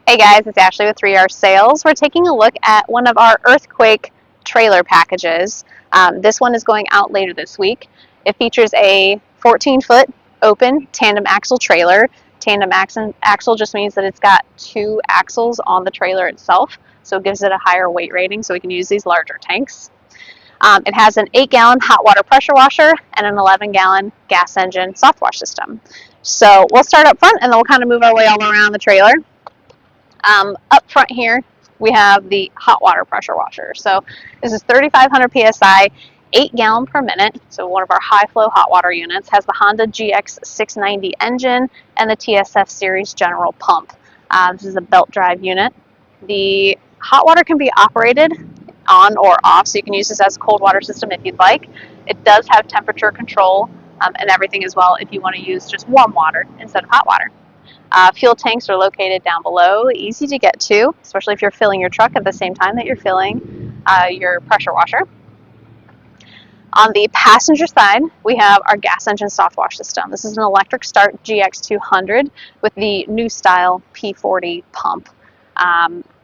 Hey guys, it's Ashley with 3R Sales. We're taking a look at one of our earthquake trailer packages. This one is going out later this week. It features a 14-foot open tandem axle trailer. Tandem axle just means that it's got two axles on the trailer itself, so it gives it a higher weight rating so we can use these larger tanks. It has an 8-gallon hot water pressure washer and an 11-gallon gas engine Softwash system. So we'll start up front and then we'll kind of move our way all around the trailer. Up front here, we have the hot water pressure washer. So this is 3,500 PSI, 8 gallon per minute. So one of our high flow hot water units has the Honda GX 690 engine and the TSF series general pump. This is a belt drive unit. The hot water can be operated on or off, so you can use this as a cold water system if you'd like. It does have temperature control and everything as well if you want to use just warm water instead of hot water. Fuel tanks are located down below, easy to get to, especially if you're filling your truck at the same time that you're filling your pressure washer. On the passenger side, we have our gas engine Softwash system. This is an electric start GX200 with the new style P40 pump.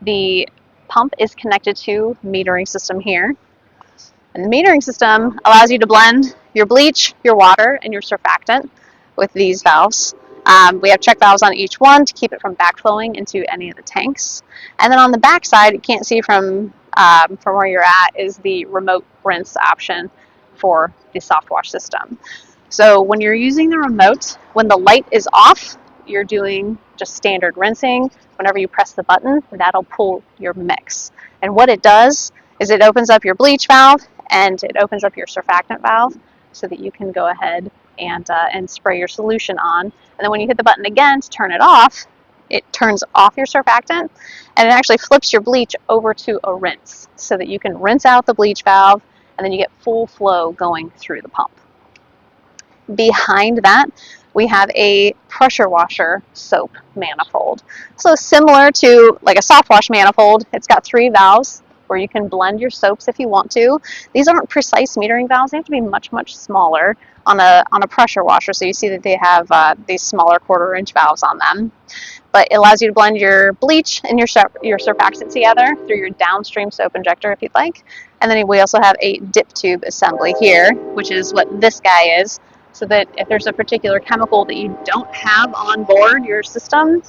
The pump is connected to metering system here. And the metering system allows you to blend your bleach, your water, and your surfactant with these valves. We have check valves on each one to keep it from backflowing into any of the tanks. And then on the back side, you can't see from where you're at, is the remote rinse option for the Softwash system. So when you're using the remote, when the light is off, you're doing just standard rinsing. Whenever you press the button, that'll pull your mix. And what it does is it opens up your bleach valve and it opens up your surfactant valve so that you can go ahead and spray your solution on. And then when you hit the button again to turn it off, it turns off your surfactant and it actually flips your bleach over to a rinse so that you can rinse out the bleach valve and then you get full flow going through the pump. Behind that, we have a pressure washer soap manifold. So similar to like a Softwash manifold, it's got 3 valves where you can blend your soaps if you want to. These aren't precise metering valves. They have to be much, much smaller on a pressure washer. So you see that they have these smaller 1/4-inch valves on them. But it allows you to blend your bleach and your surfactant together through your downstream soap injector if you'd like. And then we also have a dip tube assembly here, which is what this guy is, so that if there's a particular chemical that you don't have on board your system,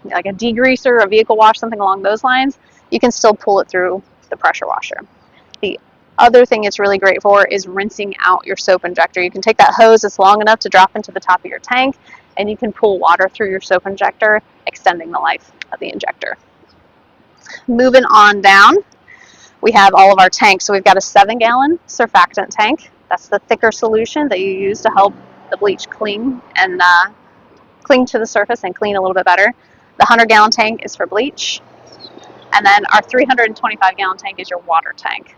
like a degreaser, a vehicle wash, something along those lines, you can still pull it through the pressure washer. The other thing it's really great for is rinsing out your soap injector. You can take that hose that's long enough to drop into the top of your tank, and you can pull water through your soap injector, extending the life of the injector. Moving on down, we have all of our tanks. So we've got a 7-gallon surfactant tank. That's the thicker solution that you use to help the bleach cling and cling to the surface and clean a little bit better. The 100-gallon tank is for bleach. And then our 325-gallon tank is your water tank.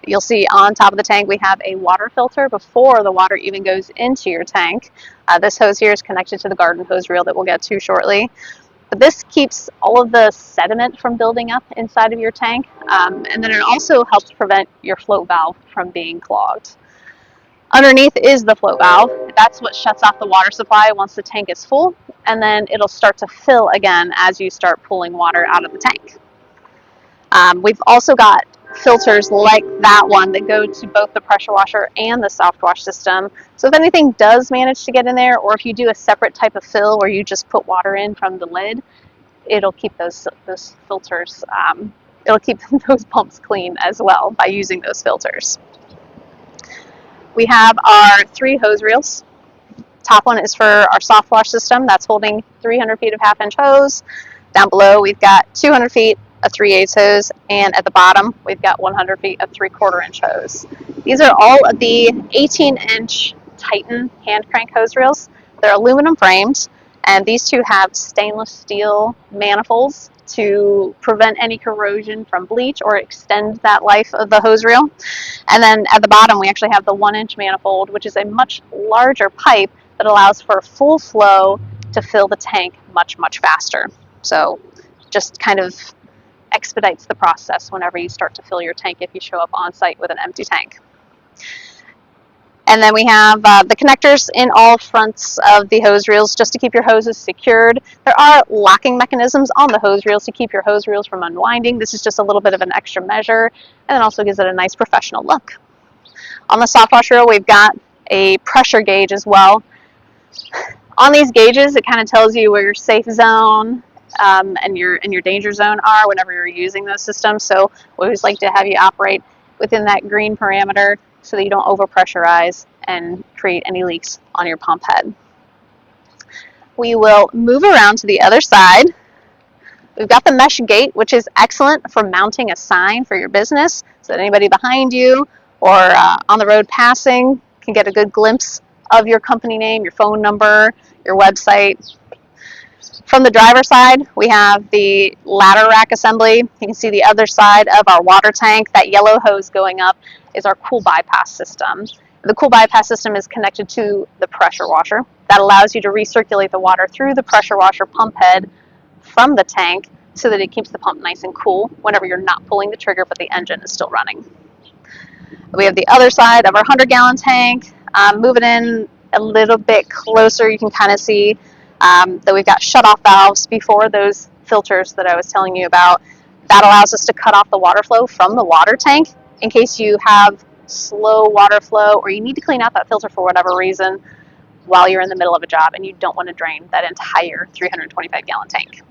You'll see on top of the tank we have a water filter before the water even goes into your tank. This hose here is connected to the garden hose reel that we'll get to shortly. But this keeps all of the sediment from building up inside of your tank, and then it also helps prevent your float valve from being clogged. Underneath is the float valve. That's what shuts off the water supply once the tank is full, and then it'll start to fill again as you start pulling water out of the tank. We've also got filters like that one that go to both the pressure washer and the Softwash system. So if anything does manage to get in there, or if you do a separate type of fill where you just put water in from the lid, it'll keep those filters, it'll keep those pumps clean as well by using those filters. We have our 3 hose reels. Top one is for our Softwash system. That's holding 300 feet of 1/2-inch hose. Down below we've got 200 feet a 3/8 hose, and at the bottom we've got 100 feet of 3/4-inch hose. These are all of the 18-inch Titan hand crank hose reels. They're aluminum framed, and these two have stainless steel manifolds to prevent any corrosion from bleach or extend that life of the hose reel. And then at the bottom we actually have the 1-inch manifold, which is a much larger pipe that allows for full flow to fill the tank much, much faster. So just kind of expedites the process whenever you start to fill your tank if you show up on site with an empty tank. And then we have the connectors in all fronts of the hose reels just to keep your hoses secured. There are locking mechanisms on the hose reels to keep your hose reels from unwinding. This is just a little bit of an extra measure, and it also gives it a nice professional look. On the Softwash reel, we've got a pressure gauge as well. On these gauges, it kind of tells you where your safe zone and your danger zone are whenever you're using those systems. So we always like to have you operate within that green parameter so that you don't overpressurize and create any leaks on your pump head. We will move around to the other side. We've got the mesh gate, which is excellent for mounting a sign for your business so that anybody behind you or on the road passing can get a good glimpse of your company name, your phone number, your website. From the driver's side, we have the ladder rack assembly. You can see the other side of our water tank. That yellow hose going up is our cool bypass system. The cool bypass system is connected to the pressure washer. That allows you to recirculate the water through the pressure washer pump head from the tank so that it keeps the pump nice and cool whenever you're not pulling the trigger but the engine is still running. We have the other side of our 100-gallon tank. Moving in a little bit closer, you can kind of see that we've got shut-off valves before those filters that I was telling you about. That allows us to cut off the water flow from the water tank in case you have slow water flow or you need to clean out that filter for whatever reason while you're in the middle of a job and you don't want to drain that entire 325-gallon tank.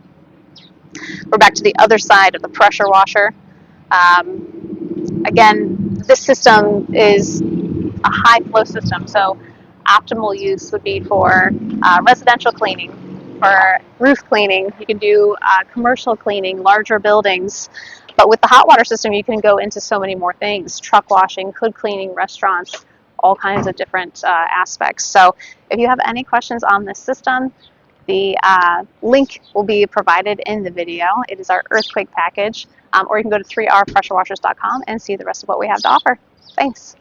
We're back to the other side of the pressure washer. Again, this system is a high flow system, so optimal use would be for residential cleaning, for roof cleaning. You can do commercial cleaning, larger buildings. But with the hot water system, you can go into so many more things: truck washing, hood cleaning, restaurants, all kinds of different aspects. So if you have any questions on this system, the link will be provided in the video. It is our earthquake package, or you can go to 3rpressurewashers.com and see the rest of what we have to offer. Thanks.